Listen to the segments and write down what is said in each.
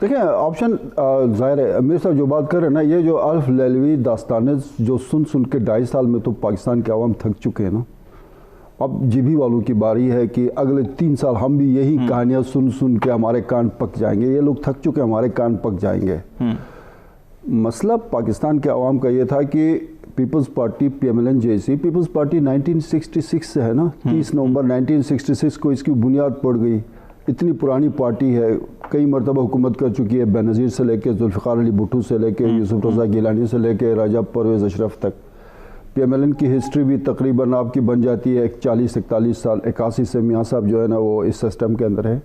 دیکھیں آپشن ظاہر ہے امیر صاحب جو بات کر رہے ہیں نا، یہ جو الف لیلوی داستانیں جو سن کے 2.5 سال میں تو پاکستان کے عوام تھک چکے ہیں نا. اب جی بی والوں کی باری ہے کہ اگلے 3 سال ہم بھی یہی کہانیاں سن کے ہمارے کان پک جائیں گے. یہ لوگ تھک چکے ہیں، ہمارے کان پک جائیں گے. مسئلہ پاکستان کے عوام کا یہ تھا کہ پیپلز پارٹی PMLN جیسی پیپلز پارٹی 1966 سے ہے نا، 30 نومبر 1966 کو اس کی بنیاد پڑ گئی. اتنی پرانی پارٹی ہے، کئی مرتبہ حکومت کر چکی ہے، بینظیر سے لے کے ذوالفقار علی بھٹو سے لے کے یوسف رضا گیلانی سے لے کے راجہ پرویز اشرف تک. PMLN کی ہسٹری بھی تقریباً آپ کی بن جاتی ہے 40-41 سال. 81 سے میاں صاحب جو ہے نا وہ اس سسٹم کے اندر ہے.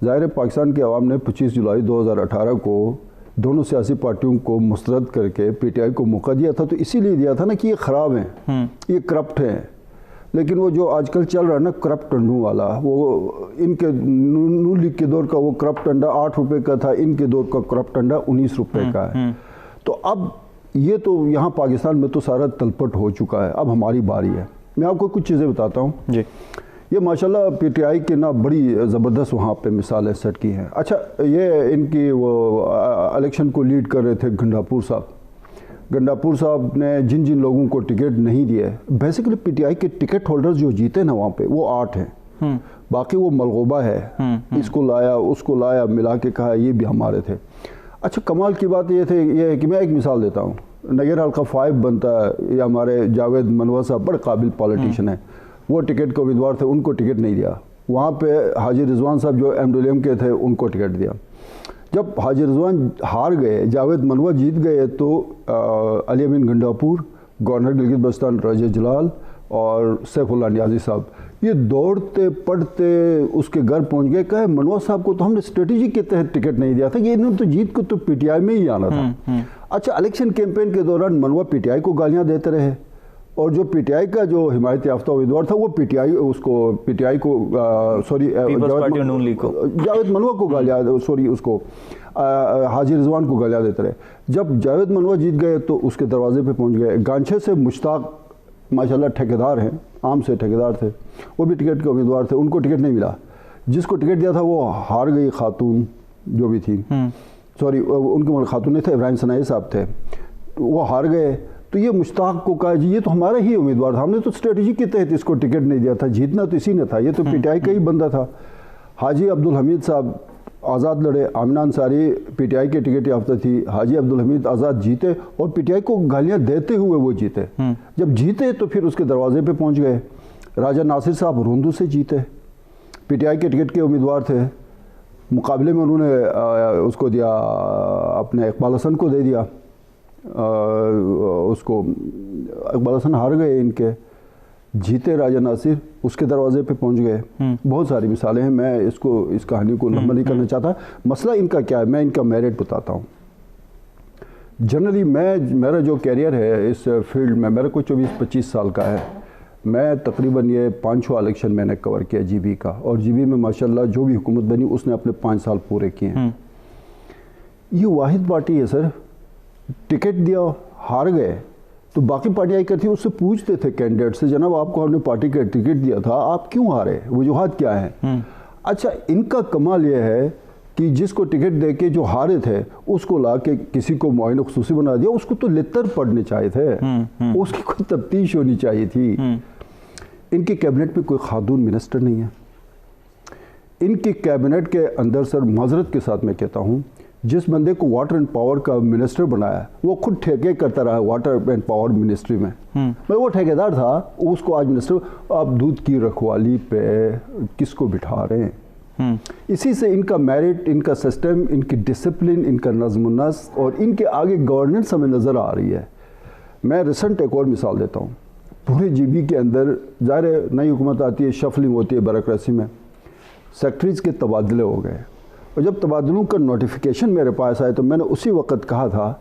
ظاہر ہے پاکستان کے عوام نے 25 جولائی 2018 کو دونوں سیاسی پارٹیوں کو مسترد کر کے PTI کو موقع دیا تھا، تو اسی لیے دیا تھا نا کہ یہ خراب ہیں، یہ کرپٹ ہیں. لیکن وہ جو آج کل چل رہا ہے نا کرپٹ ٹنڈوں والا، وہ ان کے نون لیگ کے دور کا وہ کرپٹ ٹنڈا 8 روپے کا تھا، ان کے دور کا کرپٹ ٹنڈا 19 روپے کا ہے. تو اب یہ تو یہاں پاکستان میں تو سارا تلپٹ ہو چکا ہے. اب ہماری باری ہے. میں آپ کو کچھ چیزیں بتاتا ہوں. جی یہ ماشاءاللہ PTI کے نا بڑی زبردست وہاں پہ مثالیں سیٹ کی ہیں. اچھا یہ ان کی وہ الیکشن کو لیڈ کر رہے تھے گنڈاپور صاحب. گنڈاپور صاحب نے جن لوگوں کو ٹکٹ نہیں دیے، بیسیکلی PTI کے ٹکٹ ہولڈرز جو جیتے نا وہاں پہ وہ 8 ہیں، باقی وہ ملغوبہ ہے. اس کو لایا اس کو لایا، ملا کے کہا یہ بھی ہمارے تھے. اچھا کمال کی بات یہ ہے کہ میں ایک مثال دیتا ہوں. نگر حلقہ 5 بنتا ہے، یہ ہمارے جاوید منوا صاحب بڑے قابل پالیٹیشن ہیں، وہ ٹکٹ کے امیدوار تھے، ان کو ٹکٹ نہیں دیا. وہاں پہ حاجی رضوان صاحب جو MWM کے تھے ان کو ٹکٹ دیا. جب حاجی رضوان ہار گئے، جاوید منوا جیت گئے، تو علی امین گنڈاپور، گورنر گلگت بلتستان راجہ جلال اور سیف اللہ نیازی صاحب یہ دوڑتے پڑھتے اس کے گھر پہنچ گئے. کہے منوا صاحب کو تو ہم نے اسٹریٹجی کے تحت ٹکٹ نہیں دیا تھا، کہ انہوں نے تو جیت کو تو PTI میں ہی آنا تھا. اچھا الیکشن کیمپین کے دوران منوا PTI کو گالیاں دیتے رہے، اور جو PTI کا جو حمایت یافتہ امیدوار تھا وہ PTI کو جاوید منوا کو گالیاں اس کو حاجی رضوان کو گالیاں دیتے رہے. جب جاوید منوا جیت گئے تو اس کے دروازے پہ پہنچ گئے. گانچھے سے مشتاق ماشاءاللہ ٹھیکیدار ہیں، عام سے ٹھیکیدار تھے، وہ بھی ٹکٹ کے امیدوار تھے، ان کو ٹکٹ نہیں ملا. جس کو ٹکٹ دیا تھا وہ ہار گئی خاتون جو بھی تھی، ان کے خاتون نہیں تھے، ابراہیم ثنائی صاحب تھے، وہ ہار گئے. تو یہ مشتاق کو کہا جی یہ تو ہمارا ہی امیدوار تھا، ہم نے تو اسٹریٹجی کے تحت اس کو ٹکٹ نہیں دیا تھا، جیتنا تو اسی نے تھا، یہ تو PTI کا ہی بندہ تھا. حاجی عبدالحمید صاحب آزاد لڑے، آمنہ انصاری PTI کے ٹکٹ یافتہ تھی، حاجی عبدالحمید آزاد جیتے اور PTI کو گالیاں دیتے ہوئے وہ جیتے. جب جیتے تو پھر اس کے دروازے پہ پہنچ گئے. راجہ ناصر صاحب روندو سے جیتے، PTI کے ٹکٹ کے امیدوار تھے. مقابلے میں انہوں نے اس کو دیا، اپنے اقبال حسن کو دے دیا. اس کو اقبال حسن ہار گئے، ان کے جیتے راجہ ناصر، اس کے دروازے پہ پہنچ گئے. بہت ساری مثالیں ہیں، میں اس کہانی کو لمبا نہیں کرنا چاہتا. مسئلہ ان کا کیا ہے، میں ان کا میرٹ بتاتا ہوں. جنرلی میرا جو کیریئر ہے اس فیلڈ میں، میرا کوئی 24-25 سال کا ہے. میں تقریباً یہ 5 الیکشن میں نے کور کیا GB کا، اور GB میں ماشاءاللہ جو بھی حکومت بنی اس نے اپنے 5 سال پورے کیے ہیں. یہ واحد پارٹی ہے سر، ٹکٹ دیا ہار گئے تو باقی پارٹیاں کرتی اس سے پوچھتے تھے کینڈیڈیٹ سے، جناب آپ کو ہم نے پارٹی کا ٹکٹ دیا تھا، آپ کیوں ہارے، وجوہات کیا ہیں. اچھا ان کا کمال یہ ہے کہ جس کو ٹکٹ دے کے جو ہارے تھے اس کو لا کے کسی کو معین خصوصی بنا دیا. اس کو تو لتر پڑھنے چاہیے تھے، اس کی کوئی تفتیش ہونی چاہیے تھی. ان کی کیبنٹ میں کوئی خاتون منسٹر نہیں ہے. ان کی کیبنٹ کے اندر سر معذرت کے ساتھ میں کہتا ہوں، جس بندے کو واٹر اینڈ پاور کا منسٹر بنایا وہ خود ٹھیکے کرتا رہا واٹر اینڈ پاور منسٹری میں. وہ ٹھیکیدار تھا، اس کو آج منسٹر. آپ دودھ کی رکھوالی پہ کس کو بٹھا رہے ہیں؟ اسی سے ان کا میرٹ، ان کا سسٹم، ان کی ڈسپلن، ان کا نظم و نسق اور ان کے آگے گورننس ہمیں نظر آ رہی ہے. میں ریسنٹ ایک اور مثال دیتا ہوں. پورے GB کے اندر ظاہر نئی حکومت آتی ہے، شفلنگ ہوتی ہے بیوروکریسی میں، سیکٹریز کے تبادلے ہو گئے. اور جب تبادلوں کا نوٹیفیکیشن میرے پاس آئے تو میں نے اسی وقت کہا تھا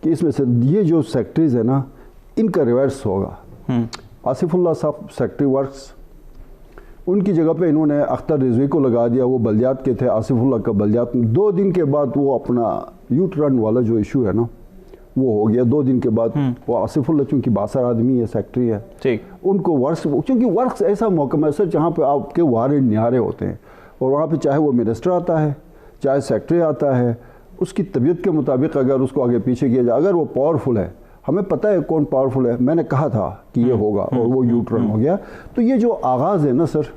کہ اس میں سے یہ جو سیکٹریز ہیں نا ان کا ریورس ہوگا. آصف اللہ صاحب سیکٹری ورکس، ان کی جگہ پہ انہوں نے اختر رضوی کو لگا دیا، وہ بلدیات کے تھے. آصف اللہ کا بلدیات میں 2 دن کے بعد وہ اپنا یو ٹرن والا جو ایشو ہے نا وہ ہو گیا. 2 دن کے بعد وہ آصف اللہ چونکہ باثر آدمی ہے، سیکٹری ہے، ان کو ورکس، چونکہ ورکس ایسا محکمہ ہے سر جہاں پہ آپ کے وارے نیارے ہوتے ہیں، اور وہاں پہ چاہے وہ منسٹر آتا ہے، چاہے سیکٹری آتا ہے، اس کی طبیعت کے مطابق اگر اس کو آگے پیچھے کیا جائے، اگر وہ پاورفل ہے، ہمیں پتہ ہے کون پاورفل ہے، میں نے کہا تھا کہ یہ ہوگا اور وہ یو ٹرن ہو گیا. تو یہ جو آغاز ہے نا سر،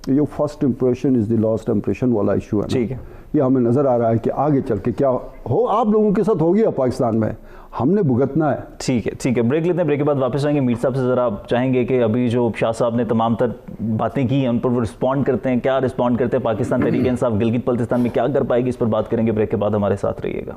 یہ first impression is the last impression والا ایشو ہے. ٹھیک ہے، یہ ہمیں نظر آ رہا ہے کہ آگے چل کے کیا ہو آپ لوگوں کے ساتھ ہو گیا پاکستان میں، ہم نے بھگتنا ہے. ٹھیک ہے، ٹھیک ہے. بریک لیتے ہیں، بریک کے بعد واپس آئیں گے. میر صاحب سے ذرا آپ چاہیں گے کہ ابھی جو شاہ صاحب نے تمام تر باتیں کی ہیں ان پر وہ رسپونڈ کرتے ہیں، کیا رسپونڈ کرتے ہیں؟ پاکستان تحریک انصاف گلگت بلتستان میں کیا کر پائے گی، اس پر بات کریں گے. بریک کے بعد ہمارے ساتھ رہیے گا.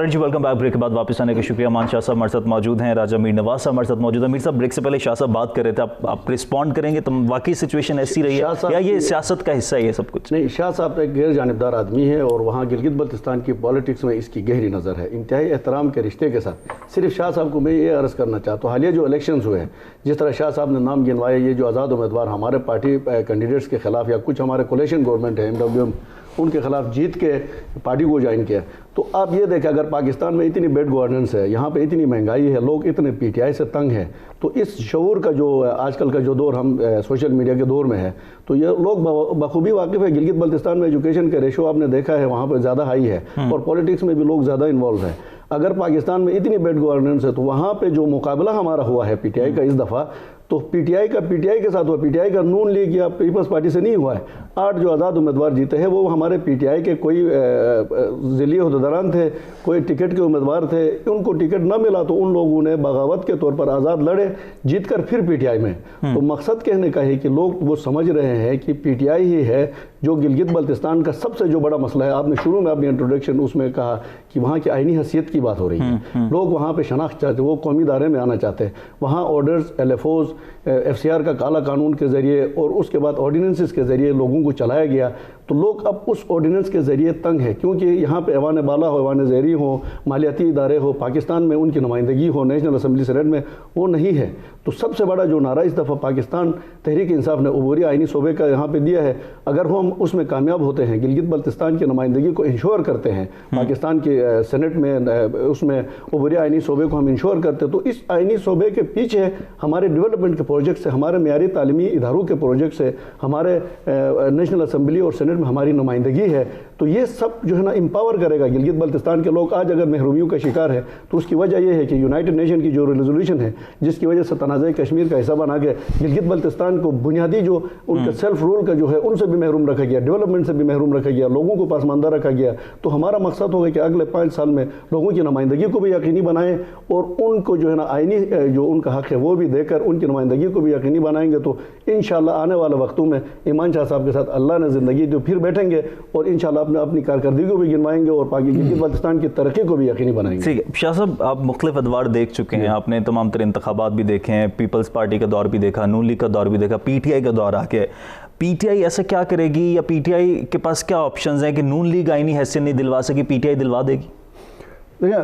جی ویلکم بیک. بریک کے بعد واپس آنے کا شکریہ. امان شاہ صاحب ہمارے ساتھ موجود ہیں، راجہ میر نواز صاحب ہمارے ساتھ موجود ہیں. میر صاحب بریک سے پہلے شاہ صاحب بات کر رہے تھے، آپ رسپونڈ کریں گے؟ تم واقعی سچویشن ایسی رہی ہے یا یہ سیاست کا حصہ ہے یہ سب کچھ؟ نہیں، شاہ صاحب ایک غیر جانبدار آدمی ہے اور وہاں گلگت بلتستان کی پالیٹکس میں اس کی گہری نظر ہے. انتہائی احترام کے رشتے کے ساتھ صرف شاہ صاحب کو میں یہ عرض کرنا چاہتا ہوں، حالیہ جو الیکشنز ہوئے ہیں، جس طرح شاہ صاحب نے نام گنوائے، یہ جو آزاد امیدوار ہمارے پارٹی کینڈیڈیٹس کے خلاف یا کچھ ہمارے کولیشن گورنمنٹ ہے MWM، ان کے خلاف جیت کے پارٹی کو جوائن کیا. تو آپ یہ دیکھیں اگر پاکستان میں اتنی بیڈ گورننس ہے، یہاں پہ اتنی مہنگائی ہے، لوگ اتنے PTI سے تنگ ہیں، تو اس شعور کا جو آج کل کا جو دور ہم سوشل میڈیا کے دور میں ہے، تو یہ لوگ بخوبی واقف ہے. گلگت بلتستان میں ایجوکیشن کا ریشو آپ نے دیکھا ہے وہاں پہ زیادہ ہائی ہے اور پولیٹکس میں بھی لوگ زیادہ انوالو ہیں. اگر پاکستان میں اتنی بیڈ گورننس ہے تو وہاں پہ جو مقابلہ ہمارا ہوا ہے PTI کا اس دفعہ، تو PTI کے ساتھ ہوا. PTI کا نون لیگ یا پیپلز پارٹی سے نہیں ہوا ہے. 8 جو آزاد امیدوار جیتے ہیں وہ ہمارے PTI کے کوئی ضلعی عہدیداران تھے، کوئی ٹکٹ کے امیدوار تھے. ان کو ٹکٹ نہ ملا تو ان لوگوں نے بغاوت کے طور پر آزاد لڑے، جیت کر پھر PTI میں. تو مقصد کہنے کا ہے کہ لوگ وہ سمجھ رہے ہیں کہ PTI ہی ہے جو گلگت بلتستان کا سب سے جو بڑا مسئلہ ہے. آپ نے شروع میں اپنی انٹروڈکشن اس میں کہا کہ وہاں کی آئینی حیثیت کی بات ہو رہی ہے. لوگ وہاں پہ شناخت چاہتے ہیں، وہ قومی دائرے میں آنا چاہتے ہیں. وہاں آرڈرز، LFOs، FCR کا کالا قانون کے ذریعے اور اس کے بعد آرڈیننسز کے ذریعے لوگوں کو چلایا گیا. تو لوگ اب اس آرڈیننس کے ذریعے تنگ ہے، کیونکہ یہاں پہ ایوان بالا ہو، ایوان زیری ہو، مالیاتی ادارے ہو، پاکستان میں ان کی نمائندگی ہو، نیشنل اسمبلی سینیٹ میں وہ نہیں ہے. تو سب سے بڑا جو نعرہ اس دفعہ پاکستان تحریک انصاف نے عبوری آئینی صوبے کا یہاں پہ دیا ہے، اگر ہم اس میں کامیاب ہوتے ہیں، گلگت بلتستان کی نمائندگی کو انشور کرتے ہیں پاکستان کی سینٹ میں، اس میں عبوری آئینی صوبے کو ہم انشور کرتے ہیں، تو اس آئینی صوبے کے پیچھے ہمارے ڈیولپمنٹ کے پروجیکٹس سے، ہمارے معیاری تعلیمی اداروں کے پروجیکٹ سے، ہمارے نیشنل اسمبلی اور سینٹ میں ہماری نمائندگی ہے. تو یہ سب جو ہے نا امپاور کرے گا گلگت بلتستان کے لوگ. آج اگر محرومیوں کا شکار ہے تو اس کی وجہ یہ ہے کہ یونائٹڈ نیشن کی جو ریزولوشن ہے جس کی وجہ سے تنازع کشمیر کا حصہ بنا کے گلگت بلتستان کو بنیادی جو ان کا سیلف رول کا جو ہے ان سے بھی محروم رکھا گیا، ڈیولپمنٹ سے بھی محروم رکھا گیا، لوگوں کو پسماندہ رکھا گیا. تو ہمارا مقصد ہوگا کہ اگلے 5 سال میں لوگوں کی نمائندگی کو بھی یقینی بنائیں اور ان کو جو ہے نا آئینی جو ان کا حق ہے وہ بھی دے کر ان کی نمائندگی کو بھی یقینی بنائیں گے. تو انشاءاللہ آنے والے وقتوں میں ایمان شاہ صاحب کے ساتھ اللہ نے زندگی جو پھر بیٹھیں گے اور انشاءاللہ اپنی کارکردگی کو بھی گنوائیں گے اور گلگت بلتستان کی ترقی کو بھی یقینی بنائیں گے. ٹھیک ہے شاہ صاحب، آپ مختلف ادوار دیکھ چکے ہیں، آپ نے تمام تر انتخابات بھی دیکھے ہیں، پیپلز پارٹی کا دور بھی دیکھا، نون لیگ کا دور بھی دیکھا، PTI کا دور آ کے PTI ایسا کیا کرے گی یا PTI کے پاس کیا آپشنز ہیں کہ نون لیگ آئینی حیثیت نہیں دلوا سکی، PTI دلوا دے گی؟ دیکھیں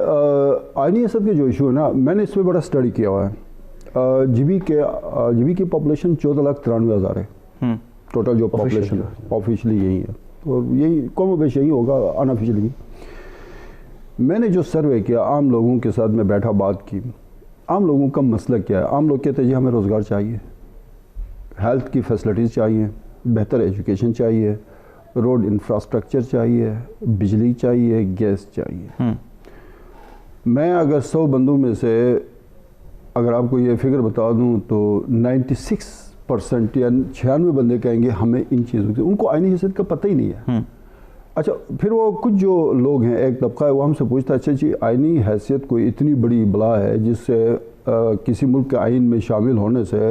آئینی حیثیت کے جو ایشو ہے نا، میں نے اس میں بڑا اسٹڈی کیا ہوا ہے. جی بی کی پاپولیشن 14,93,000 ہے ٹوٹل جو پاپولیشن آفیشلی یہی ہے اور یہی کم و بیش یہی ہوگا ان آفیشلی بھی. میں نے جو سروے کیا عام لوگوں کے ساتھ میں بیٹھا بات کی، عام لوگوں کا مسئلہ کیا ہے. عام لوگ کہتے ہیں جی ہمیں روزگار چاہیے، ہیلتھ کی فیسلٹیز چاہیے، بہتر ایجوکیشن چاہیے، روڈ انفراسٹرکچر چاہیے، بجلی چاہیے، گیس چاہیے. میں اگر 100 بندوں میں سے اگر آپ کو یہ فگر بتا دوں تو 96% یا 96 بندے کہیں گے ہمیں ان چیزوں سے، ان کو آئینی حیثیت کا پتہ ہی نہیں ہے. اچھا پھر وہ کچھ جو لوگ ہیں، ایک طبقہ ہے وہ ہم سے پوچھتا ہے اچھا جی آئینی حیثیت کوئی اتنی بڑی بلا ہے جس سے کسی ملک کے آئین میں شامل ہونے سے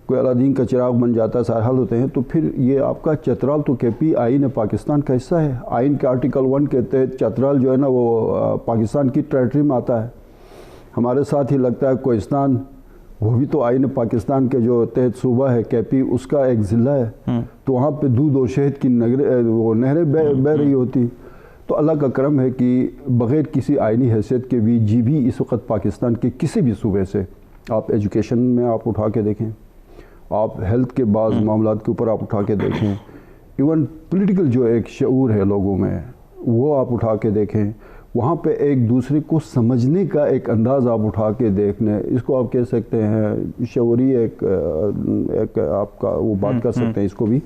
کوئی الادین کا چراغ بن جاتا ہے، سارے حل ہوتے ہیں. تو پھر یہ آپ کا چترال تو KP آئین پاکستان کا حصہ ہے. آئین کے آرٹیکل 1 کے تحت چترال جو ہے نا وہ پاکستان کی ٹریٹری میں آتا ہے. ہمارے ساتھ ہی لگتا ہے کوہستان، وہ بھی تو آئین پاکستان کے جو تحت صوبہ ہے KP اس کا ایک ضلع ہے. تو وہاں پہ دودھ اور شہد کی نہریں بہ رہی ہوتی. تو اللہ کا کرم ہے کہ بغیر کسی آئینی حیثیت کے بھی اس وقت پاکستان کے کسی بھی صوبے سے آپ ایجوکیشن میں آپ اٹھا کے دیکھیں, آپ ہیلتھ کے بعض معاملات کے اوپر آپ اٹھا کے دیکھیں, ایون پولیٹیکل جو ایک شعور ہے لوگوں میں وہ آپ اٹھا کے دیکھیں, وہاں پہ ایک دوسرے کو سمجھنے کا ایک انداز آپ اٹھا کے دیکھنے, اس کو آپ کہہ سکتے ہیں شعوری ایک آپ کا وہ بات کر سکتے ہیں اس کو بھی.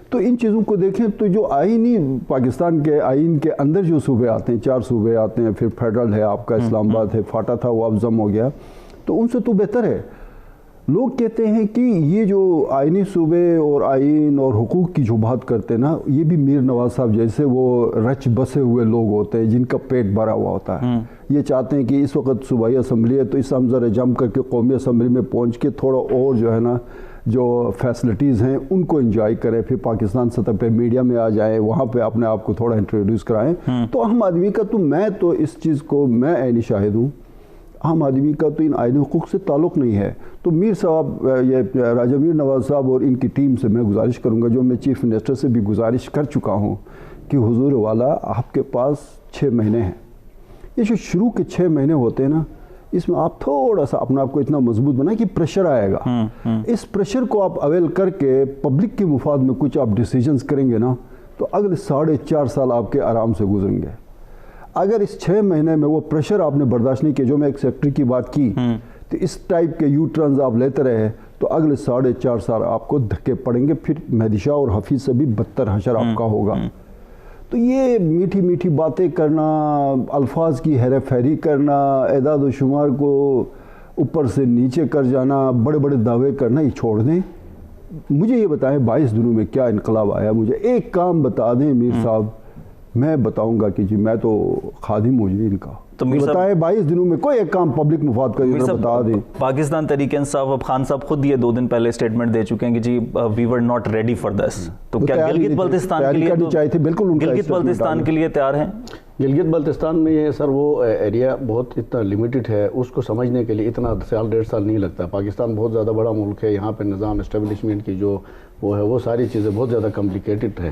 تو ان چیزوں کو دیکھیں تو جو آئینی پاکستان کے آئین کے اندر جو صوبے آتے ہیں, 4 صوبے آتے ہیں, پھر فیڈرل ہے آپ کا, اسلام آباد ہے, فاٹا تھا وہ اب ضم ہو گیا, تو ان سے تو بہتر ہے. لوگ کہتے ہیں کہ یہ جو آئینی صوبے اور آئین اور حقوق کی جو بات کرتے ہیں نا, یہ بھی میر نواز صاحب جیسے وہ رچ بسے ہوئے لوگ ہوتے ہیں جن کا پیٹ بھرا ہوا ہوتا ہے. یہ چاہتے ہیں کہ اس وقت صوبائی اسمبلی ہے تو اس ہم ذرا جم کر کے قومی اسمبلی میں پہنچ کے تھوڑا اور جو ہے نا جو فیسلٹیز ہیں ان کو انجوائے کریں, پھر پاکستان سطح پہ میڈیا میں آ جائیں, وہاں پہ اپنے آپ کو تھوڑا انٹروڈیوس کرائیں. تو عام آدمی کا میں تو اس چیز کو میں عینی شاہد ہوں, عام آدمی کا تو ان آئینی حقوق سے تعلق نہیں ہے. تو میر صاحب, یہ راجہ میر نواز صاحب اور ان کی ٹیم سے میں گزارش کروں گا, جو میں چیف منسٹر سے بھی گزارش کر چکا ہوں کہ حضور والا آپ کے پاس 6 مہینے ہیں. یہ جو شروع کے 6 مہینے ہوتے ہیں نا, اس میں آپ تھوڑا سا اپنا آپ کو اتنا مضبوط بنا کہ پریشر آئے گا, اس پریشر کو آپ اویل کر کے پبلک کے مفاد میں کچھ آپ ڈیسیجنز کریں گے نا, تو اگلے 4.5 سال آپ کے آرام سے گزریں گے. اگر اس 6 مہینے میں وہ پریشر آپ نے برداشت نہیں کیا, جو میں ایک سیکٹری کی بات کی, تو اس ٹائپ کے یو ٹرنز آپ لیتے رہے تو اگلے 4.5 سال آپ کو دھکے پڑیں گے, پھر مہدی شاہ اور حفیظ سے بھی بدتر حشر آپ کا ہوگا. تو یہ میٹھی میٹھی باتیں کرنا, الفاظ کی ہیرا پھیری کرنا, اعداد و شمار کو اوپر سے نیچے کر جانا, بڑے بڑے دعوے کرنا, یہ چھوڑ دیں. مجھے یہ بتائیں 22 دنوں میں کیا انقلاب آیا, مجھے ایک کام بتا دیں میر صاحب, میں بتاؤں گا کہ جی میں تو خادم ہوں جی ان کا. تو بتائیں 22 دنوں میں کوئی ایک کام پبلک مفاد کا بتا دیں. پاکستان تحریک انصاف, اب خان صاحب خود یہ 2 دن پہلے اسٹیٹمنٹ دے چکے ہیں کہ جی we were not ready for this. تو کیا گلگت بلتستان کے لیے گلگت بلتستان کے لیے تیار ہیں؟ گلگت بلتستان میں یہ سر وہ ایریا بہت اتنا لمیٹڈ ہے, اس کو سمجھنے کے لیے اتنا 1.5 سال نہیں لگتا. پاکستان بہت زیادہ بڑا ملک ہے, یہاں پہ نظام اسٹیبلشمنٹ کی جو وہ ہے وہ ساری چیزیں بہت زیادہ کمپلیکیٹڈ ہے.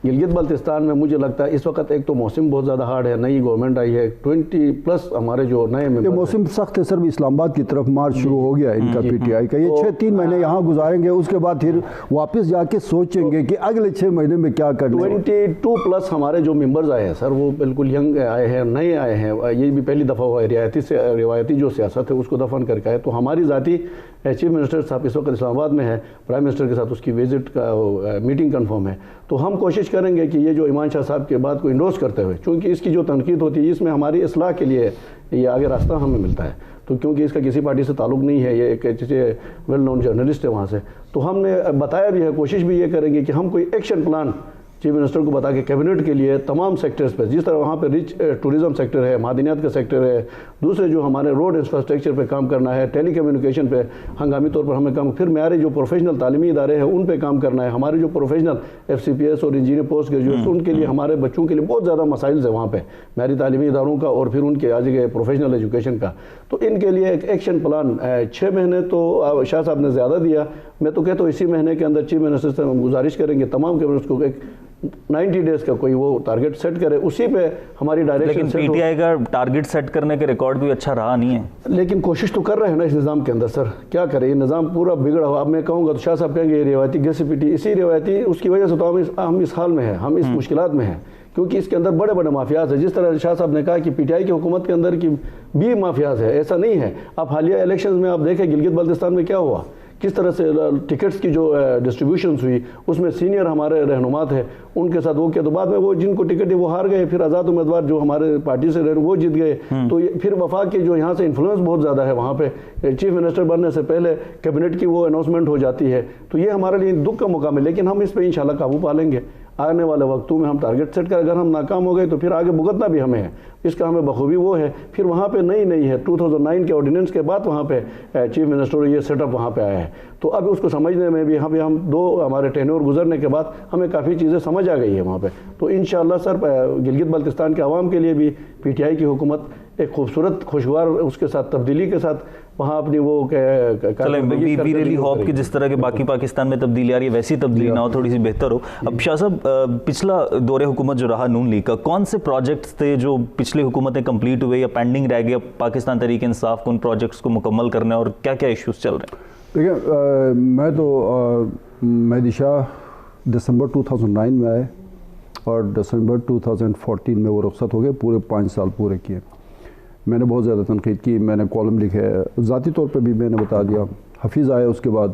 گلگت بلتستان میں مجھے لگتا ہے اس وقت ایک تو موسم بہت زیادہ ہارڈ ہے, نئی گورنمنٹ آئی ہے, 20+ ہمارے جو نئے یہ موسم سخت ہے سر. اسلام آباد کی طرف مارچ شروع ہو گیا ان کا پی ٹی آئی کا. یہ 6-3 مہینے یہاں گزاریں گے, اس کے بعد پھر واپس جا کے سوچیں گے کہ اگلے 6 مہینے میں کیا کرنا ہے. 22+ ہمارے جو ممبرز آئے ہیں سر وہ بالکل ینگ آئے ہیں, نئے آئے ہیں. یہ بھی پہلی دفعہ ہوا ہے, روایتی جو سیاست ہے اس کو دفن کر کے آئے. تو ہماری ذاتی چیف منسٹر صاحب اس وقت اسلام آباد میں ہے, پرائم منسٹر کے ساتھ اس کی وزٹ کا میٹنگ کنفرم ہے. تو ہم کوشش کریں گے کہ یہ جو ایمان شاہ صاحب کے بات کو انڈورس کرتے ہوئے, چونکہ اس کی جو تنقید ہوتی ہے اس میں ہماری اصلاح کے لیے یہ آگے راستہ ہمیں ملتا ہے. تو کیونکہ اس کا کسی پارٹی سے تعلق نہیں ہے, یہ ایک ویل نون جرنلسٹ ہے وہاں سے, تو ہم نے بتایا بھی ہے, کوشش بھی یہ کریں گے کہ ہم کوئی ایکشن پلان چیف منسٹر کو بتا کے کیبنٹ کے لیے تمام سیکٹرز پہ, جس طرح وہاں پہ رچ ٹورزم سیکٹر ہے, معدنیات کا سیکٹر ہے, دوسرے جو ہمارے روڈ انفراسٹرکچر پہ کام کرنا ہے, ٹیلی کمیونیکیشن پہ ہنگامی طور پر ہمیں کام, پھر معیاری جو پروفیشنل تعلیمی ادارے ہیں ان پہ کام کرنا ہے. ہمارے جو پروفیشنل FCPS اور انجینئر پوسٹ گریجویٹ ان کے لیے, ہمارے بچوں کے لیے بہت زیادہ مسائل ہیں وہاں پہ معیاری تعلیمی اداروں کا اور پھر ان کے آگے کے پروفیشنل ایجوکیشن کا. تو ان کے لیے ایک ایکشن پلان 6 مہینے تو شاہ صاحب نے زیادہ دیا, میں تو کہتا ہوں اسی مہینے کے اندر چیف منسٹر سے ہم گزارش کریں گے تمام کیبنٹس کو ایک 90 ڈیز کا کوئی وہ ٹارگٹ سیٹ کرے, اسی پہ ہماری ڈائریکشن. لیکن پی ٹی آئی کا ٹارگٹ سیٹ کرنے کے ریکارڈ بھی اچھا رہا نہیں ہے, لیکن کوشش تو کر رہے ہیں نا اس نظام کے اندر. سر کیا کریں, یہ نظام پورا بگڑا ہوا. اب میں کہوں گا تو شاہ صاحب کہیں گے یہ روایتی گیسیپٹی, اسی روایتی اس کی وجہ سے تو ہم اس حال میں ہیں, ہم اس مشکلات میں ہیں, کیونکہ اس کے اندر بڑے بڑے مافیاز ہیں. جس طرح شاہ صاحب نے کہا کہ پی ٹی آئی کی حکومت کے اندر کی بھی مافیاز ہے, ایسا نہیں ہے. اب حالیہ الیکشنز میں آپ دیکھیں گلگت بلتستان میں کیا ہوا, کس طرح سے ٹکٹس کی جو ڈسٹریبیوشنز ہوئی, اس میں سینئر ہمارے رہنمات ہیں ان کے ساتھ وہ کیا, تو بعد میں وہ جن کو ٹکٹ ہے وہ ہار گئے, پھر آزاد امیدوار جو ہمارے پارٹی سے رہے وہ جیت گئے. تو پھر وفاق کے جو یہاں سے انفلوئنس بہت زیادہ ہے, وہاں پہ چیف منسٹر بننے سے پہلے کیبنٹ کی وہ اناؤنسمنٹ ہو جاتی ہے. تو یہ ہمارے لیے دکھ کا مقام ہے, لیکن ہم اس پہ انشاءاللہ قابو پا لیں گے. آنے والے وقتوں میں ہم ٹارگٹ سیٹ کر, اگر ہم ناکام ہو گئے تو پھر آگے بھگتنا بھی ہمیں ہے, اس کا ہمیں بخوبی وہ ہے. پھر وہاں پہ نئی ہے 2009 کے آرڈیننس کے بعد وہاں پہ چیف منسٹر یہ سیٹ اپ وہاں پہ آیا ہے. تو اب اس کو سمجھنے میں بھی یہاں پہ ہم 2 ہمارے ٹینور گزرنے کے بعد ہمیں کافی چیزیں سمجھ آ گئی ہے وہاں پہ. تو انشاءاللہ سر گلگت بلتستان کے عوام کے لیے بھی پی ٹی آئی کی حکومت ایک خوبصورت خوشگوار اس کے ساتھ تبدیلی کے ساتھ وہاں اپنی وہ چلیں وی ریلی ہوپ کہ جس طرح کے باقی پاکستان میں تبدیلی آ رہی ہے ویسی تبدیلی نہ ہو، تھوڑی سی بہتر ہو. اب شاہ صاحب پچھلا دور حکومت جو رہا نون لیگ کا، کون سے پروجیکٹس تھے جو پچھلی حکومتیں کمپلیٹ ہوئے یا پینڈنگ رہ گیا پاکستان تحریک انصاف کو ان پروجیکٹس کو مکمل کرنا ہے، اور کیا کیا ایشوز چل رہے ہیں؟ دیکھیں میں تو مہدی شاہ دسمبر 2009 میں آئے اور دسمبر 2014 میں وہ رخصت ہو گئے، پورے 5 سال پورے کیے. میں نے بہت زیادہ تنقید کی، میں نے کالم لکھے، ذاتی طور پہ بھی میں نے بتا دیا. حفیظ آئے اس کے بعد.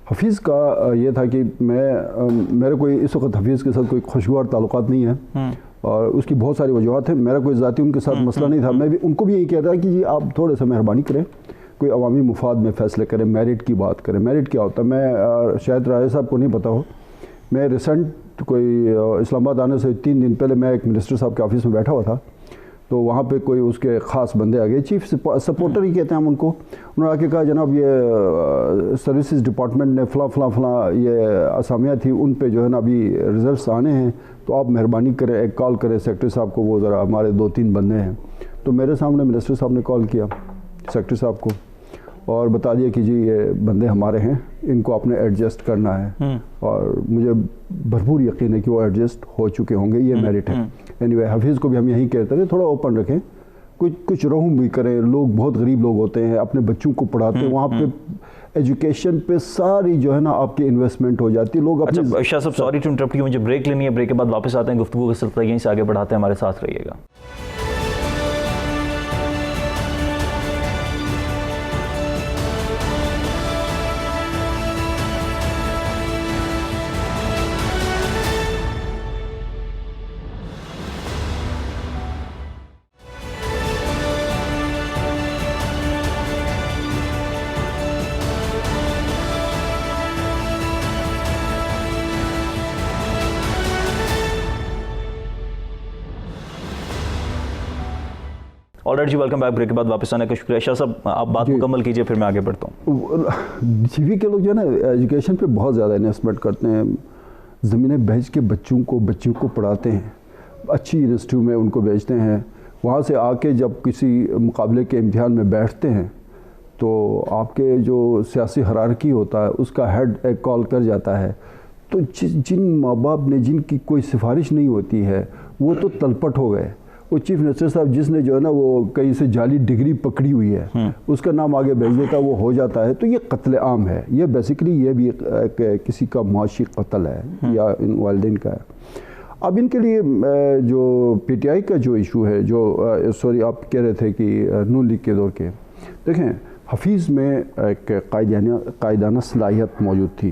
حفیظ کا یہ تھا کہ میرے کوئی اس وقت حفیظ کے ساتھ کوئی خوشگوار تعلقات نہیں ہیں، اور اس کی بہت ساری وجوہات ہیں. میرا کوئی ذاتی ان کے ساتھ مسئلہ نہیں تھا. میں بھی ان کو بھی یہی کہتا کہ جی آپ تھوڑے سا مہربانی کریں، کوئی عوامی مفاد میں فیصلے کریں، میرٹ کی بات کریں. میرٹ کیا ہوتا ہے؟ میں شاید راجہ صاحب کو نہیں پتا ہو، میں ریسنٹ کوئی اسلام آباد آنے سے 3 دن پہلے میں ایک منسٹر صاحب کے آفس میں بیٹھا ہوا تھا، تو وہاں پہ کوئی اس کے خاص بندے آ گئے، چیف سپورٹر ہی کہتے ہیں ہم ان کو. انہوں نے آ کے کہا جناب یہ سروسز ڈپارٹمنٹ نے فلاں یہ اسامیاں تھی، ان پہ جو ہے نا ابھی ریزلٹس آنے ہیں، تو آپ مہربانی کریں ایک کال کریں سیکرٹری صاحب کو، وہ ذرا ہمارے 2-3 بندے ہیں. تو میرے سامنے منسٹر صاحب نے کال کیا سیکرٹری صاحب کو اور بتا دیا کہ جی یہ بندے ہمارے ہیں، ان کو آپ نے ایڈجسٹ کرنا ہے، اور مجھے بھرپور یقین ہے کہ وہ ایڈجسٹ ہو چکے ہوں گے. یہ میرٹ ہے. اینی حفیظ کو بھی ہم یہی کہتے ہیں تھوڑا اوپن رکھیں، کچھ رحم بھی کریں. لوگ بہت غریب لوگ ہوتے ہیں، اپنے بچوں کو پڑھاتے ہیں، وہاں پہ ایجوکیشن پہ ساری جو ہے نا آپ کی انویسٹمنٹ ہو جاتی ہے. لوگ اچھا شاہ صاحب سوری ٹو انٹرپٹ کی، مجھے بریک لینی ہے، بریک کے بعد واپس آتے ہیں، گفتگو کا سلسلہ یہیں سے آگے بڑھاتے ہیں، ہمارے ساتھ رہیے گا. آلرائٹ جی، ویلکم بیک. بریک کے بعد واپس آنے کا شکریہ. شاہ صاحب آپ بات مکمل کیجئے، پھر میں آگے بڑھتا ہوں. جی وی کے لوگ جو ہے نا ایجوکیشن پہ بہت زیادہ انویسٹمنٹ کرتے ہیں، زمینیں بھیج کے بچوں کو پڑھاتے ہیں، اچھی یونیورسٹیوں میں ان کو بھیجتے ہیں. وہاں سے آ کے جب کسی مقابلے کے امتحان میں بیٹھتے ہیں تو آپ کے جو سیاسی ہرارکی ہوتا ہے اس کا ہیڈ ایک کال کر جاتا ہے. تو جن ماں باپ نے جن کی کوئی سفارش نہیں ہوتی ہے وہ تو تلپٹ ہو گئے. وہ چیف منسٹر صاحب جس نے جو ہے نا وہ کہیں سے جعلی ڈگری پکڑی ہوئی ہے، اس کا نام آگے بھیج دیتا، وہ ہو جاتا ہے. تو یہ قتل عام ہے. یہ بیسیکلی یہ بھی کسی کا معاشی قتل ہے یا ان والدین کا ہے. اب ان کے لیے جو پی ٹی آئی کا جو ایشو ہے، جو سوری آپ کہہ رہے تھے کہ نون لیگ کے دور کے، دیکھیں حفیظ میں ایک قائدانہ صلاحیت موجود تھی.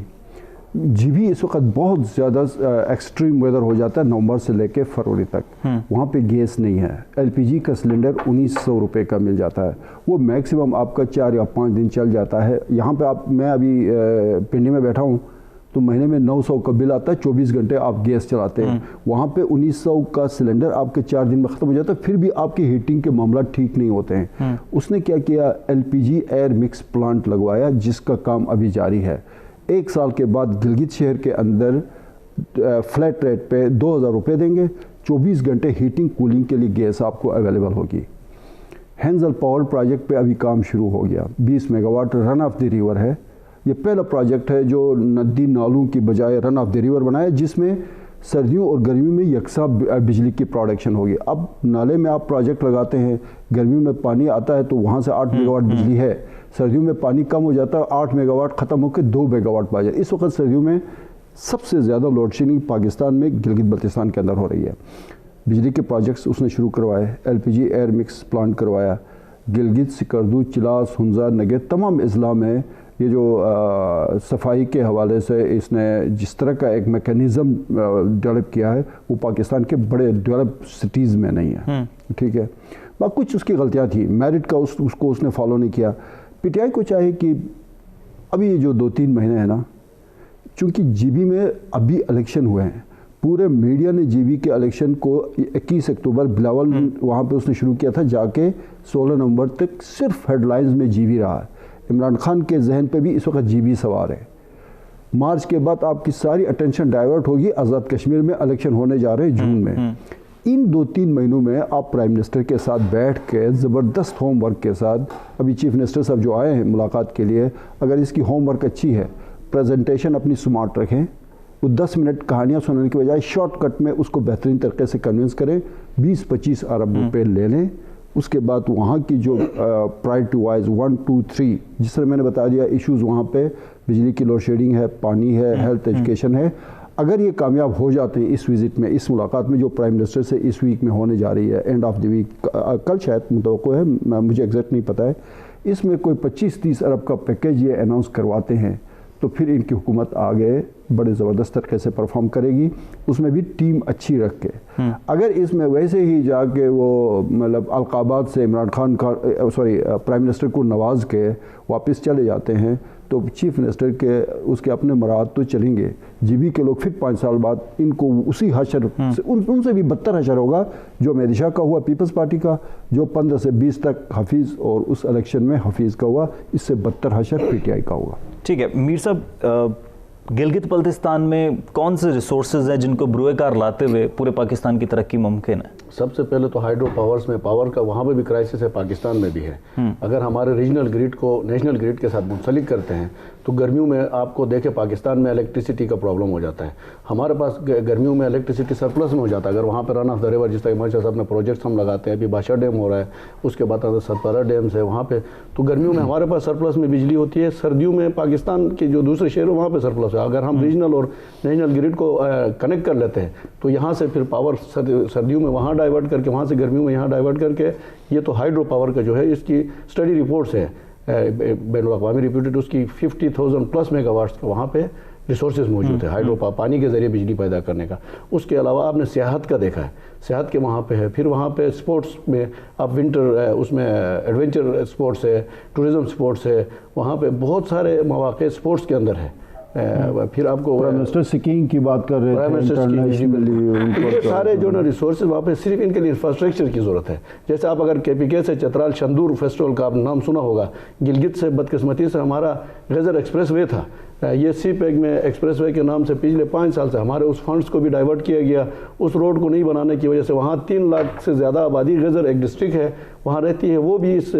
جی بھی اس وقت بہت زیادہ ایکسٹریم ویدر ہو جاتا ہے نومبر سے لے کے فروری تک. وہاں پہ گیس نہیں ہے. ایل پی جی کا سلنڈر 1900 روپے کا مل جاتا ہے. وہ میکسیمم آپ کا 4 یا 5 دن چل جاتا ہے. یہاں پہ میں ابھی پنڈی میں بیٹھا ہوں تو مہینے میں 900 کا بل آتا ہے، 24 گھنٹے آپ گیس چلاتے ہیں. وہاں پہ 1900 کا سلنڈر آپ کے 4 دن میں ختم ہو جاتا ہے. پھر بھی آپ کی ہیٹنگ کے معاملات ٹھیک نہیں ہوتے ہیں. اس نے کیا کیا، ایل پی جی ایئر مکس پلانٹ لگوایا جس کا کام ابھی جاری ہے. 1 سال کے بعد گلگت شہر کے اندر فلیٹ ریٹ پہ 2000 روپے دیں گے، 24 گھنٹے ہیٹنگ کولنگ کے لیے گیس آپ کو اویلیبل ہوگی. ہینزل پاور پروجیکٹ پہ ابھی کام شروع ہو گیا. 20 mega what run of the river ہے. یہ پہلا پروجیکٹ ہے جو ندی نالوں کی بجائے رن آف دی ریور بنایا، جس میں سردیوں اور گرمیوں میں یکساں بجلی کی پروڈکشن ہوگی. اب نالے میں آپ پروجیکٹ لگاتے ہیں، گرمیوں میں پانی آتا ہے تو وہاں سے 8 میگا واٹ بجلی ہے. سردیوں میں پانی کم ہو جاتا ہے، 8 میگا واٹ ختم ہو کے 2 میگا واٹ پا جائے. اس وقت سردیوں میں سب سے زیادہ لوڈ شیڈنگ پاکستان میں گلگت بلتستان کے اندر ہو رہی ہے. بجلی کے پروجیکٹس اس نے شروع کروائے. ایل پی جی ایئر مکس پلانٹ کروایا. گلگت، سکردو، چلاس، ہنزا، نگر تمام اضلاع میں یہ جو صفائی کے حوالے سے اس نے جس طرح کا ایک میکینزم ڈیولپ کیا ہے وہ پاکستان کے بڑے ڈیولپ سٹیز میں نہیں ہے. ٹھیک ہے، کچھ اس کی غلطیاں تھیں. میرٹ کا اس کو اس نے فالو نہیں کیا. پی ٹی آئی کو چاہے کہ ابھی جو 2-3 مہینے ہیں نا، چونکہ جی بی میں ابھی الیکشن ہوئے ہیں، پورے میڈیا نے جی بی کے الیکشن کو 21 اکتوبر بلاول وہاں پہ اس نے شروع کیا تھا، جا کے 16 نومبر تک صرف ہیڈ لائنز میں جی بی رہا. عمران خان کے ذہن پہ بھی اس وقت جی بی سوار ہے. مارچ کے بعد آپ کی ساری اٹینشن ڈائیورٹ ہوگی. آزاد کشمیر میں الیکشن ہونے جا رہے ہیں جون میں. ان 2-3 مہینوں میں آپ پرائم منسٹر کے ساتھ بیٹھ کے زبردست ہوم ورک کے ساتھ، ابھی چیف منسٹر صاحب جو آئے ہیں ملاقات کے لیے، اگر اس کی ہوم ورک اچھی ہے، پریزنٹیشن اپنی سمارٹ رکھیں، وہ 10 منٹ کہانیاں سننے کی بجائے شارٹ کٹ میں اس کو بہترین طریقے سے کنونس کریں، 20-25 ارب روپے لے لیں، اس کے بعد وہاں کی جو پرائرٹی وائز 1 2 3 جس طرح میں نے بتا دیا ایشوز وہاں پہ بجلی کی لوڈ شیڈنگ ہے، پانی ہے، ہیلتھ ایجوکیشن ہے، اگر یہ کامیاب ہو جاتے ہیں اس وزٹ میں، اس ملاقات میں جو پرائم منسٹر سے اس ویک میں ہونے جا رہی ہے، اینڈ آف دی ویک، کل شاید متوقع ہے، مجھے ایگزیکٹ نہیں پتہ ہے، اس میں کوئی 25-30 ارب کا پیکیج یہ اناؤنس کرواتے ہیں تو پھر ان کی حکومت آگے بڑے زبردست طریقے سے پرفارم کرے گی، اس میں بھی ٹیم اچھی رکھ کے۔ اگر اس میں ویسے ہی جا کے وہ مطلب القابات سے عمران خان کا پرائم منسٹر کو نواز کے واپس چلے جاتے ہیں تو چیف منسٹر کے اس کے اپنے مراد تو چلیں گے، جی بی کے لوگ پھر 5 سال بعد ان کو اسی حشر سے ان سے بھی بدتر حشر ہوگا جو مہدی شاہ کا ہوا پیپلز پارٹی کا، جو 15 سے 20 تک حفیظ اور اس الیکشن میں حفیظ کا ہوا، اس سے بدتر حشر پی ٹی آئی کا ہوگا۔ ٹھیک ہے میر صاحب، گلگت بلتستان میں کون سے ریسورسز ہیں جن کو بروئے کار لاتے ہوئے پورے پاکستان کی ترقی ممکن ہے؟ سب سے پہلے تو ہائیڈرو پاورز میں پاور کا وہاں پہ بھی کرائسس ہے، پاکستان میں بھی ہے۔ اگر ہمارے ریجنل گریڈ کو نیشنل گریڈ کے ساتھ منسلک کرتے ہیں تو گرمیوں میں آپ کو دیکھیں پاکستان میں الیکٹریسٹی کا پرابلم ہو جاتا ہے، ہمارے پاس گرمیوں میں الیکٹریسٹی سرپلس میں ہو جاتا ہے۔ اگر وہاں پہ رن آف دا ریور جس طرح ہمارے صاحب نے پروجیکٹس ہم لگاتے ہیں، ابھی بادشاہ ڈیم ہو رہا ہے، اس کے بعد سرپارہ ڈیمز ہے وہاں پہ، تو گرمیوں میں ہمارے پاس سرپلس میں بجلی ہوتی ہے، سردیوں میں پاکستان کے جو دوسرے شہر ہیں وہاں پہ سرپلس ہے۔ اگر ہم ریجنل اور نیشنل گریڈ کو کنیکٹ کر لیتے ہیں تو یہاں سے پھر پاور سردیوں میں وہاں ڈائیورٹ کر کے، وہاں سے گرمیوں میں یہاں ڈائیورٹ کر کے، یہ تو ہائیڈرو پاور کا جو ہے اس کی اسٹڈی رپورٹس ہے بین الاقوامی ریپیوٹیڈ، اس کی 50,000 پلس میگا واٹس کا وہاں پہ ریسورسز موجود ہے ہائیڈرو پاور، پانی کے ذریعے بجلی پیدا کرنے کا۔ اس کے علاوہ آپ نے سیاحت کا دیکھا ہے، سیاحت کے وہاں پہ ہے، پھر وہاں پہ سپورٹس میں آپ ونٹر اس میں ایڈونچر سپورٹس ہے، ٹورزم سپورٹس ہے، وہاں پہ بہت سارے مواقع سپورٹس کے اندر ہے۔ پھر آپ کو پرائم منسٹر سکینگ کی بات کر رہے تھے، یہ سارے جو نا ریسورسز وہاں پہ صرف ان کے لیے انفراسٹرکچر کی ضرورت ہے۔ جیسے آپ اگر کے پی کے سے چترال شندور فیسٹیول کا آپ نام سنا ہوگا، گلگت سے بدقسمتی سے ہمارا غزر ایکسپریس وے تھا، یہ سی پیک میں ایکسپریس وے کے نام سے پچھلے 5 سال سے ہمارے اس فنڈز کو بھی ڈائیورٹ کیا گیا، اس روڈ کو نہیں بنانے کی وجہ سے وہاں 3 لاکھ سے زیادہ آبادی غزر ایک ڈسٹرکٹ ہے وہاں رہتی ہے، وہ بھی اس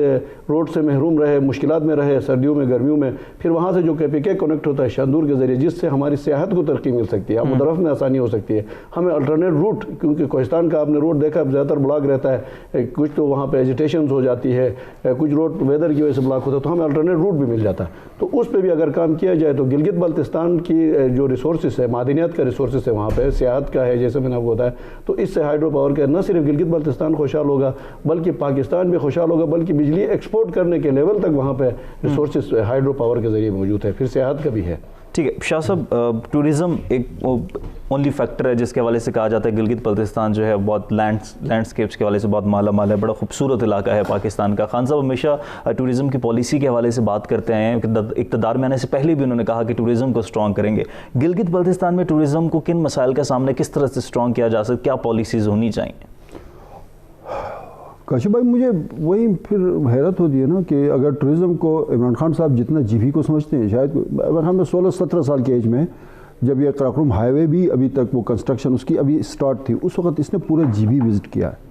روڈ سے محروم رہے، مشکلات میں رہے سردیوں میں گرمیوں میں۔ پھر وہاں سے جو کے پی کے کنیکٹ ہوتا ہے شندور کے ذریعے، جس سے ہماری سیاحت کو ترقی مل سکتی ہے، مدرف میں آسانی ہو سکتی ہے، ہمیں الٹرنیٹ روٹ، کیونکہ کوہستان کا آپ نے روڈ دیکھا زیادہ تر بلاک رہتا ہے، کچھ تو وہاں پہ ایجیٹیشنز ہو جاتی ہے، کچھ روڈ ویدر کی وجہ سے بلاک ہوتا ہے، تو ہمیں الٹرنیٹ روٹ بھی مل جاتا ہے۔ تو اس پہ بھی اگر کام کیا جائے تو گلگت بلتستان کی جو ریسورسز ہے، معدنیات کا ریسورسز ہے وہاں پہ، سیاحت کا ہے، جیسے میں نے آپ کو بتایا، تو اس سے ہائیڈرو پاور کا نہ صرف گلگت بلتستان خوشحال ہوگا بلکہ پاکستان بھی خوشحال ہوگا، بلکہ بجلی ایکسپورٹ کرنے کے لیول تک وہاں پہ ریسورسز ہائیڈرو پاور کے ذریعے موجود ہے، پھر سیاحت کا بھی ہے۔ ٹھیک ہے شاہ صاحب، ٹورزم ایک اونلی فیکٹر ہے جس کے حوالے سے کہا جاتا ہے گلگت بلتستان جو ہے بہت لینڈسکیپس کے حوالے سے بہت مالا مال ہے، بڑا خوبصورت علاقہ ہے پاکستان کا۔ خان صاحب ہمیشہ ٹورزم کی پالیسی کے حوالے سے بات کرتے ہیں، اقتدار میں آنے سے پہلے بھی انہوں نے کہا کہ ٹورزم کو اسٹرانگ کریں گے۔ گلگت بلتستان میں ٹورزم کو کن مسائل کا سامنے کس طرح سے اسٹرانگ کیا جا سکتا، کیا پالیسیز ہونی چاہیے؟ کاشف بھائی، مجھے وہی پھر حیرت ہوتی ہے نا کہ اگر ٹورزم کو عمران خان صاحب جتنا جی بی کو سمجھتے ہیں، شاید عمران خان میں 16-17 سال کے ایج میں جب یہ قراقرم ہائی وے بھی ابھی تک وہ کنسٹرکشن اس کی ابھی سٹارٹ تھی، اس وقت اس نے پورے جی بی وزٹ کیا ہے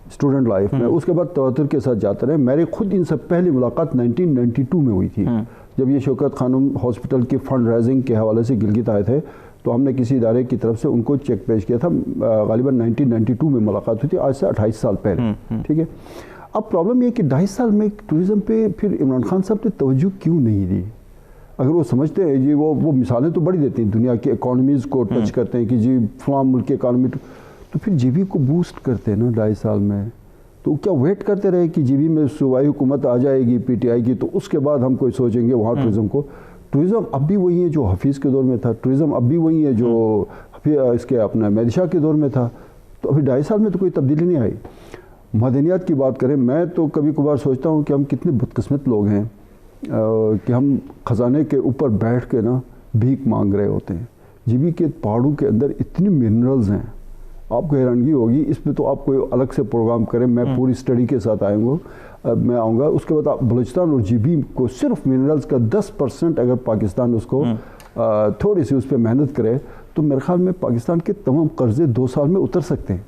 اسٹوڈنٹ لائف میں، اس کے بعد تواتر کے ساتھ جاتے رہے۔ میرے خود ان سے پہلی ملاقات 1992 میں ہوئی تھی، جب یہ شوکت خانم ہاسپٹل کی فنڈ ریزنگ کے حوالے سے گلگت آئے تھے، تو ہم نے کسی ادارے کی طرف سے ان کو چیک پیش کیا تھا، غالباً 1992 میں ملاقات ہوئی تھی، آج سے 28 سال پہلے، ٹھیک ہے۔ اب پرابلم یہ کہ 2.5 سال میں ٹورزم پہ پھر عمران خان صاحب نے توجہ کیوں نہیں دی؟ اگر وہ سمجھتے ہیں جی وہ مثالیں تو بڑی دیتے ہیں، دنیا کی اکانومیز کو ٹچ کرتے ہیں کہ جی فلاں ملک کی اکانومی، تو پھر جی بی کو بوسٹ کرتے ہیں نا 2.5 سال میں، تو کیا ویٹ کرتے رہے کہ جی بی میں صوبائی حکومت آ جائے گی پی ٹی آئی کی تو اس کے بعد ہم کوئی سوچیں گے وہاں ٹورزم کو؟ ٹورزم اب بھی وہی ہے جو حفیظ کے دور میں تھا، ٹورزم اب بھی وہی ہے جو اس کے اپنا مہدی شاہ کے دور میں تھا، تو ابھی 2.5 سال میں تو کوئی تبدیلی نہیں آئی۔ معدنیات کی بات کریں، میں تو کبھی کبھار سوچتا ہوں کہ ہم کتنے بدقسمت لوگ ہیں کہ ہم خزانے کے اوپر بیٹھ کے نا بھیک مانگ رہے ہوتے ہیں۔ جی بی کے پہاڑوں کے اندر اتنی منرلز ہیں، آپ کو حیرانگی ہوگی، اس پہ تو آپ کوئی الگ سے پروگرام کریں، میں پوری اسٹڈی کے ساتھ میں آؤں گا۔ اس کے بعد بلوچستان اور جی بی کو صرف منرلز کا 10% اگر پاکستان اس کو تھوڑی سی اس پہ محنت کرے تو میرے خیال میں پاکستان کے تمام قرضے 2 سال میں اتر سکتے ہیں۔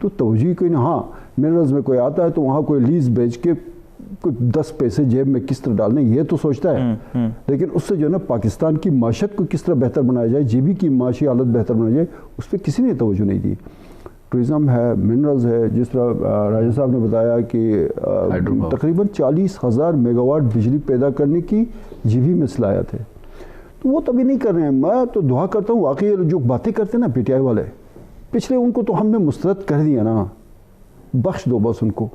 تو توجہ کوئی نہیں. ہاں منرلز میں کوئی آتا ہے تو وہاں کوئی لیز بیچ کے کوئی 10 پیسے جیب میں کس طرح ڈالنے یہ تو سوچتا ہے, لیکن اس سے جو ہے نا پاکستان کی معیشت کو کس طرح بہتر بنایا جائے, جی بی کی معاشی حالت بہتر بنائی جائے, اس پہ کسی نے توجہ نہیں دی. ٹورزم ہے, منرلز ہے, جس طرح راجہ صاحب نے بتایا کہ تقریباً 40,000 میگا واٹ بجلی پیدا کرنے کی جی بی میں صلاحیت ہے, تو وہ تبھی نہیں کر رہے ہیں. میں تو دعا کرتا ہوں واقعی جو باتیں کرتے ہیں نا پی ٹی آئی والے, پچھلے ان کو تو ہم نے مسترد کر دیا نا, بخش دو بس ان کو.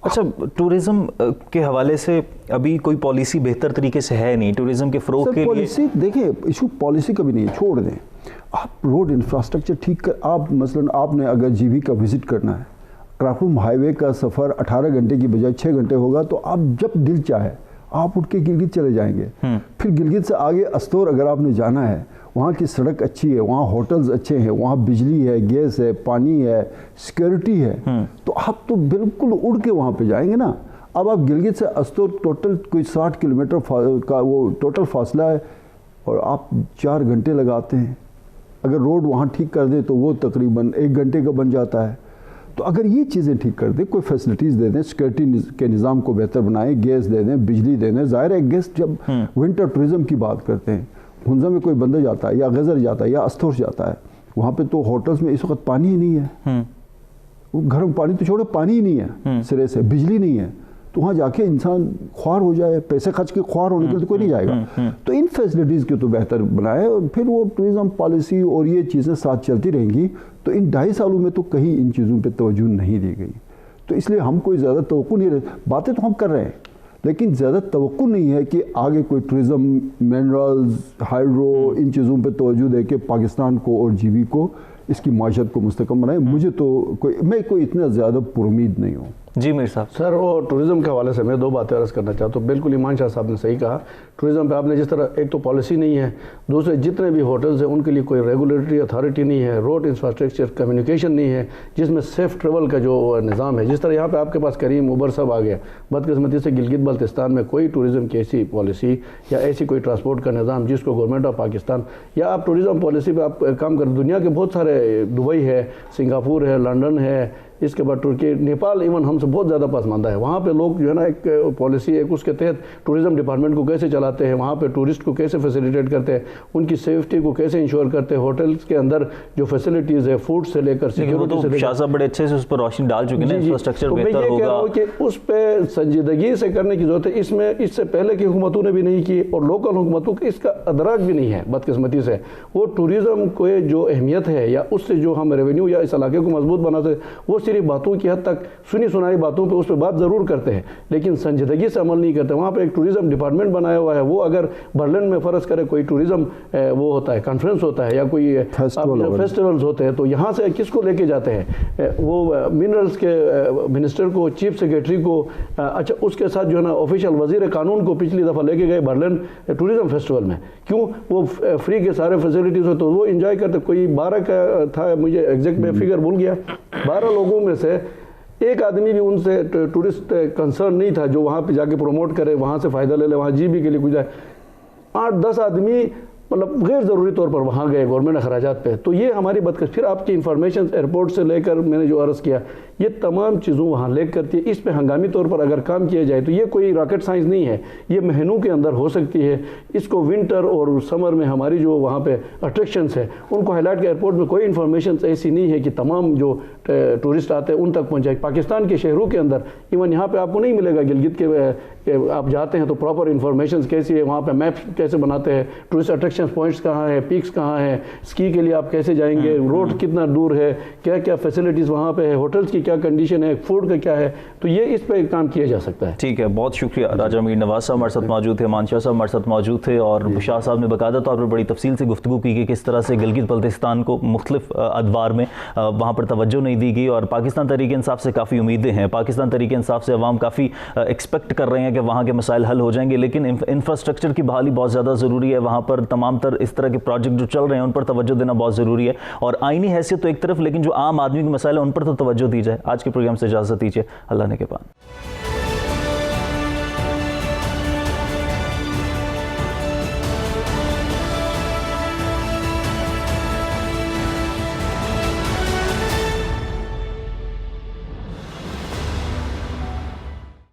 اچھا, ٹورزم کے حوالے سے ابھی کوئی پالیسی بہتر طریقے سے ہے نہیں ٹورزم کے فروغ کے لیے؟ پالیسی دیکھیں, ایشو پالیسی کا بھی نہیں ہے, چھوڑ دیں. آپ روڈ انفراسٹرکچر ٹھیک کر, آپ مثلا آپ نے اگر جی بی کا وزٹ کرنا ہے, کراکڑم ہائی وے کا سفر 18 گھنٹے کی بجائے 6 گھنٹے ہوگا, تو آپ جب دل چاہے آپ اٹھ کے گلگت چلے جائیں گے. پھر گلگت سے آگے استور اگر آپ نے جانا ہے, وہاں کی سڑک اچھی ہے, وہاں ہوٹلز اچھے ہیں, وہاں بجلی ہے, گیس ہے, پانی ہے, سیکیورٹی ہے, تو آپ تو بالکل اڑ کے وہاں پہ جائیں گے نا. اب آپ گلگت سے استور ٹوٹل کوئی 60 کلومیٹر کا وہ ٹوٹل فاصلہ ہے, اور آپ 4 گھنٹے لگاتے ہیں. اگر روڈ وہاں ٹھیک کر دیں تو وہ تقریباً 1 گھنٹے کا بن جاتا ہے. تو اگر یہ چیزیں ٹھیک کر دیں, کوئی فیسلٹیز دے دیں, سیکیورٹی کے نظام کو بہتر بنائیں, گیس دے دیں, بجلی دے دیں. ظاہر ہے گیس جب ونٹر ٹورزم کی بات کرتے ہیں, ہنزا میں کوئی بندہ جاتا ہے یا غزر جاتا ہے یا استور جاتا ہے, وہاں پہ تو ہوٹلز میں اس وقت پانی ہی نہیں ہے. وہ گرم پانی تو چھوڑو, پانی ہی نہیں ہے سرے سے, بجلی نہیں ہے. تو وہاں جا کے انسان خوار ہو جائے, پیسے خرچ کے خوار ہونے کے لیے کوئی نہیں جائے گا. تو ان فیسلٹیز کو تو بہتر بنائے, اور پھر وہ ٹورزم پالیسی اور یہ چیزیں ساتھ چلتی رہیں گی. تو ان 2.5 سالوں میں تو کہیں ان چیزوں پہ توجہ نہیں دی گئی. تو اس لیے ہم کوئی زیادہ توقع نہیں رہے, باتیں تو ہم کر رہے ہیں, لیکن زیادہ توقع نہیں ہے کہ آگے کوئی ٹورزم, منرلز, ہائیڈرو, ان چیزوں پہ توجہ دے کے پاکستان کو اور جی بی کو, اس کی معیشت کو مستحکم بنائے. مجھے تو میں کوئی اتنا زیادہ پر امید نہیں ہوں. جی میر صاحب. سر, وہ ٹورزم کے حوالے سے میں 2 باتیں عرض کرنا چاہتا ہوں. بالکل ایمان شاہ صاحب نے صحیح کہا. ٹورزم پہ آپ نے جس طرح, ایک تو پالیسی نہیں ہے, دوسرے جتنے بھی ہوٹلز ہیں ان کے لیے کوئی ریگولیٹری اتھارٹی نہیں ہے, روڈ انفراسٹرکچر, کمیونیکیشن نہیں ہے جس میں سیف ٹریول کا جو نظام ہے. جس طرح یہاں پہ آپ کے پاس کریم اوبر سب آ گیا, بدقسمتی سے گلگت بلتستان میں کوئی ٹورزم کی ایسی پالیسی یا ایسی کوئی ٹرانسپورٹ کا نظام جس کو گورنمنٹ آف پاکستان, یا آپ ٹورزم پالیسی پہ آپ کام کریں. دنیا کے بہت سارے, دبئی ہے, سنگاپور ہے, لنڈن ہے, اس کے بعد ترکی, نیپال ایون ہم سے بہت زیادہ پسماندہ ہے. وہاں پہ لوگ جو ہے نا ایک پالیسی, ایک اس کے تحت ٹورزم ڈپارٹمنٹ کو کیسے چلاتے ہیں, وہاں پہ ٹورسٹ کو کیسے فیسیلیٹیٹ کرتے ہیں, ان کی سیفٹی کو کیسے انشور کرتے ہیں, ہوٹلز کے اندر جو فیسیلیٹیز ہے, فوڈ سے لے کر سیکیورٹی سے لے کر. شاہ صاحب بڑے اچھے سے اس پر روشنی ڈال چکے ہیں, انفراسٹرکچر بہتر ہوگا. میں یہ کہہ رہا ہوں کہ اس پہ سنجیدگی سے کرنے کی ضرورت ہے. اس میں اس سے پہلے کی حکومتوں نے بھی نہیں کی, اور لوکل حکومتوں کو اس کا ادراک بھی نہیں ہے بدقسمتی سے. وہ ٹورزم کو جو اہمیت ہے, یا اس سے جو ہم ریونیو یا اس علاقے کو مضبوط بناتے, وہ صرف باتوں کی حد تک, سنی سنائی باتوں پہ اس پہ بات ضرور کرتے ہیں, لیکن سنجیدگی سے عمل نہیں کرتے. وہاں پہ ایک ٹورزم ڈپارٹمنٹ بنایا ہوا ہے. وہ اگر برلن میں فرض کرے کوئی ٹورزم وہ ہوتا ہے, کانفرنس ہوتا ہے, یا کوئی فیسٹیولز ہوتے ہیں, تو یہاں سے کس کو لے کے جاتے ہیں؟ وہ منرلز کے منسٹر کو, چیف سیکریٹری کو. اچھا, اس کے ساتھ جو ہے نا آفیشیل وزیر قانون کو پچھلی دفعہ لے کے گئے برلن ٹورزم فیسٹیول میں. کیوں؟ وہ فری کے سارے فیسلٹیز ہوتے تو وہ انجوائے کرتے. کوئی 12 کا تھا, مجھے ایگزیکٹ میں فگر بھول گیا, 12 لوگوں میں سے ایک آدمی بھی ان سے ٹورسٹ کنسرن نہیں تھا جو وہاں پہ جا کے پروموٹ کرے, وہاں سے فائدہ لے لے, وہاں جی بی کے لیے کچھ جائے. 8-10 آدمی مطلب غیر ضروری طور پر وہاں گئے گورنمنٹ اخراجات پہ. تو یہ ہماری پھر آپ کی انفارمیشن ایئرپورٹ سے لے کر میں نے جو عرض کیا, یہ تمام چیزوں وہاں لے کرتی ہے. اس پہ ہنگامی طور پر اگر کام کیا جائے تو یہ کوئی راکٹ سائنس نہیں ہے, یہ مہینوں کے اندر ہو سکتی ہے. اس کو ونٹر اور سمر میں ہماری جو وہاں پہ اٹریکشنس ہیں ان کو ہائلائٹ کے ایئرپورٹ میں کوئی انفارمیشن ایسی نہیں ہے کہ تمام جو ٹورسٹ آتے ہیں ان تک پہنچائے. پاکستان کے شہروں کے اندر ایون یہاں پہ آپ کو نہیں ملے گا گلگت کے, آپ جاتے ہیں تو پراپر انفارمیشنز کیسی ہے, وہاں پہ میپ کیسے بناتے ہیں, ٹورسٹ اٹریکشن پوائنٹس کہاں ہے, پیکس کہاں ہیں, اسکی کے لیے آپ کیسے جائیں گے, روڈ کتنا دور ہے, کیا کیا فیسلٹیز وہاں پہ ہے, ہوٹلز کی کیا کنڈیشن ہے, فوڈ کا کیا ہے. تو یہ اس پہ کام کیا جا سکتا ہے. ٹھیک ہے, بہت شکریہ. راجہ میر نواز صاحب ہمارے ساتھ موجود تھے, مان شاہ صاحب ہمارے ساتھ موجود تھے, اور شاہ صاحب نے باقاعدہ طور پر بڑی تفصیل سے گفتگو کی کہ کس طرح سے گلگت بلتستان کو مختلف ادوار میں وہاں پر توجہ نہیں دی گئی, اور پاکستان تحریک انصاف سے کافی امیدیں ہیں. پاکستان تحریک انصاف سے عوام کافی ایکسپیکٹ کر رہے ہیں کہ وہاں کے مسائل حل ہو جائیں گے, لیکن انفراسٹرکچر کی بحالی بہت زیادہ ضروری ہے. وہاں پر تمام تر اس طرح کے پروجیکٹ جو چل رہے ہیں ان پر توجہ دینا بہت ضروری ہے, اور آئینی حیثیت تو ایک طرف, لیکن جو عام آدمی کے مسائل ہیں ان پر تو توجہ دی جائے. آج کے پروگرام سے اجازت دیجیے, اللہ نے کے پان.